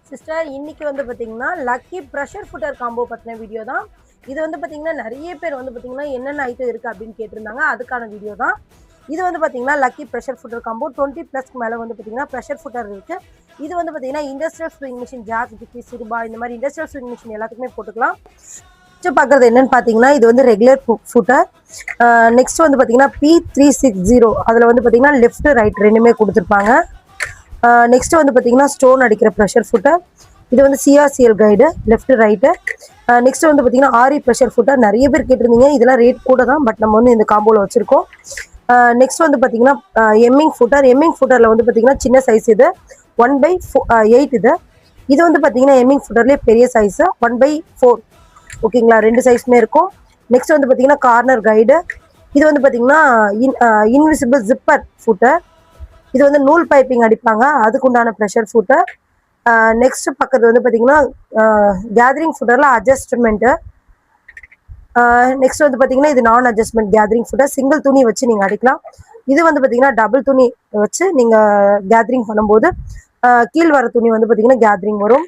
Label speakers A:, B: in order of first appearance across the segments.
A: Sister இன்னைக்கு வந்து பார்த்தீங்கன்னா லக்கி ப்ரெஷர் ஃபுட்டர் காம்போ பற்றின வீடியோ தான். இது வந்து பார்த்தீங்கன்னா நிறைய பேர் வந்து பார்த்தீங்கன்னா என்னென்ன ஐட்டம் இருக்குது அப்படின்னு கேட்டிருந்தாங்க. அதுக்கான வீடியோ தான் இது. வந்து பார்த்தீங்கன்னா லக்கி ப்ரெஷர் ஃபுட்டர் காம்போ 20+ மேலே வந்து பார்த்தீங்கன்னா ப்ரெஷர் ஃபுட்டர் இருக்குது. இது வந்து பார்த்தீங்கன்னா இண்டஸ்ட்ரியல் ஸ்விங் மிஷின், ஜாக், டிக்கி, சிறுபா இந்த மாதிரி இண்டஸ்ட்ரியல் ஸ்விங் மிஷின் எல்லாத்துக்குமே போட்டுக்கலாம். நெக்ஸ்ட் பார்க்குறது என்னன்னு பார்த்தீங்கன்னா இது வந்து ரெகுலர் ஃபுட்டர். நெக்ஸ்ட் வந்து பார்த்தீங்கன்னா P360 அதில் வந்து பார்த்தீங்கன்னா லெஃப்ட் ரைட் ரெண்டுமே கொடுத்துருப்பாங்க. நெக்ஸ்ட் வந்து பார்த்தீங்கன்னா ஸ்டோன் அடிக்கிற ப்ரெஷர் ஃபுட்டர். இது வந்து CRCL guide left right. Next வந்து பார்த்தீங்கன்னா ஆரி ப்ரெஷர் ஃபுட்டர். நிறைய பேர் கேட்டிருந்தீங்க, இதெல்லாம் ரேட் கூட தான், பட் நம்ம வந்து இந்த காம்போவில் வச்சுருக்கோம். நெக்ஸ்ட் வந்து பார்த்தீங்கன்னா எம்மிங் ஃபுட்டர். எம்மிங் ஃபுட்டரில் வந்து பார்த்தீங்கன்னா சின்ன சைஸ் இது 1/8 இது. இது வந்து பார்த்தீங்கன்னா எம்மிங் ஃபுட்டர்லேயே பெரிய சைஸு 1/4. ஓகேங்களா, ரெண்டு சைஸுமே இருக்கும். நெக்ஸ்ட் வந்து பார்த்தீங்கன்னா கார்னர் கைடு. இது வந்து பார்த்தீங்கன்னா இன்விசிபிள் ஜிப்பர் ஃபுட்டர். இது வந்து நூல் பைப்பிங் அடிப்பாங்க, அதுக்கு உண்டான ப்ரெஷர் ஃபுட்டர். நெக்ஸ்ட் பக்கத்து வந்து பார்த்தீங்கன்னா கேதரிங் ஃபுட்டரில் அட்ஜஸ்ட்மெண்ட்டு. நெக்ஸ்ட் வந்து பார்த்தீங்கன்னா இது நான் அட்ஜஸ்ட்மெண்ட் கேதரிங் ஃபுட்டர். சிங்கிள் துணி வச்சு நீங்கள் அடிக்கலாம். இது வந்து பார்த்தீங்கன்னா டபுள் துணி வச்சு நீங்கள் கேதரிங் பண்ணும்போது கீழ் வர துணி வந்து பார்த்தீங்கன்னா கேதரிங் வரும்.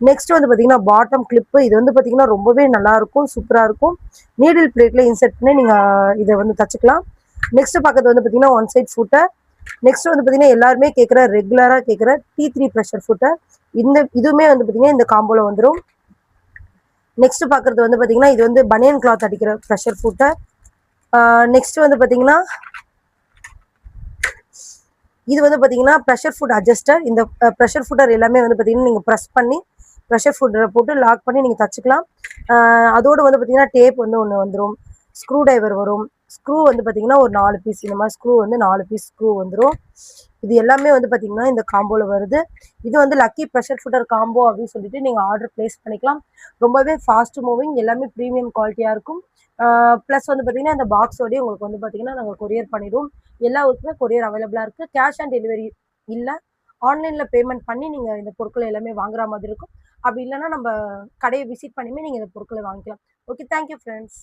A: நெக்ஸ்ட் வந்து பார்த்தீங்கன்னா பாட்டம் கிளிப்பு. இது வந்து பார்த்தீங்கன்னா ரொம்பவே நல்லாயிருக்கும், சூப்பராக இருக்கும். நீடில் பிளேட்டில் இன்செர்ட் பண்ணி நீங்கள் இதை வந்து தச்சுக்கலாம். நெக்ஸ்ட் பக்கத்து வந்து பார்த்தீங்கன்னா ஒன் சைட் ஃபுட்டர். நெக்ஸ்ட் வந்து பார்த்தீங்கன்னா எல்லாருமே கேட்குற ரெகுலராக கேட்குற T3 ப்ரெஷர் ஃபுட்டர். இதுவுமே வந்து பார்த்தீங்கன்னா இந்த காம்போவில் வந்துடும். நெக்ஸ்ட் பார்க்குறது வந்து பார்த்தீங்கன்னா இது வந்து பனியன் கிளாத் அடிக்கிற ப்ரெஷர் ஃபுட்டர். நெக்ஸ்ட் வந்து பார்த்தீங்கன்னா இது வந்து பார்த்தீங்கன்னா ப்ரெஷர் ஃபுட் அட்ஜஸ்டர். இந்த ப்ரெஷர் ஃபுட்டர் எல்லாமே வந்து பார்த்தீங்கன்னா நீங்கள் ப்ரெஸ் பண்ணி ப்ரெஷர் ஃபுட்டரை போட்டு லாக் பண்ணி நீங்கள் தச்சுக்கலாம். அதோடு வந்து பார்த்தீங்கன்னா டேப் வந்து ஒன்று வந்துடும், ஸ்க்ரூ டைவர் வரும். ஸ்க்ரூ வந்து பார்த்தீங்கன்னா ஒரு 4 பீஸ், இந்த மாதிரி ஸ்க்ரூ வந்து 4 பீஸ் ஸ்க்ரூ வந்துடும். இது எல்லாமே வந்து பார்த்தீங்கன்னா இந்த காம்போவில் வருது. இது வந்து லக்கி ப்ரெஷர் ஃபுட்டர் காம்போ அப்படின்னு சொல்லிட்டு நீங்கள் ஆர்டர் ப்ளேஸ் பண்ணிக்கலாம். ரொம்பவே ஃபாஸ்ட் மூவிங், எல்லாமே ப்ரீமியம் குவாலிட்டியாக இருக்கும். ப்ளஸ் வந்து பார்த்தீங்கன்னா இந்த பாக்ஸோடய உங்களுக்கு வந்து பார்த்தீங்கன்னா நாங்கள் கொரியர் பண்ணிடுவோம். எல்லா ஊருக்குமே கொரியர் அவைலபிளாக இருக்குது. கேஷ் ஆன் டெலிவரி இல்லை, ஆன்லைனில் பேமெண்ட் பண்ணி நீங்கள் இந்த பொருட்களை எல்லாமே வாங்குற மாதிரி இருக்கும். அப்படி இல்லைன்னா நம்ம கடையை விசிட் பண்ணியுமே நீங்கள் இந்த பொருட்களை வாங்கிக்கலாம். Okay, thank you friends.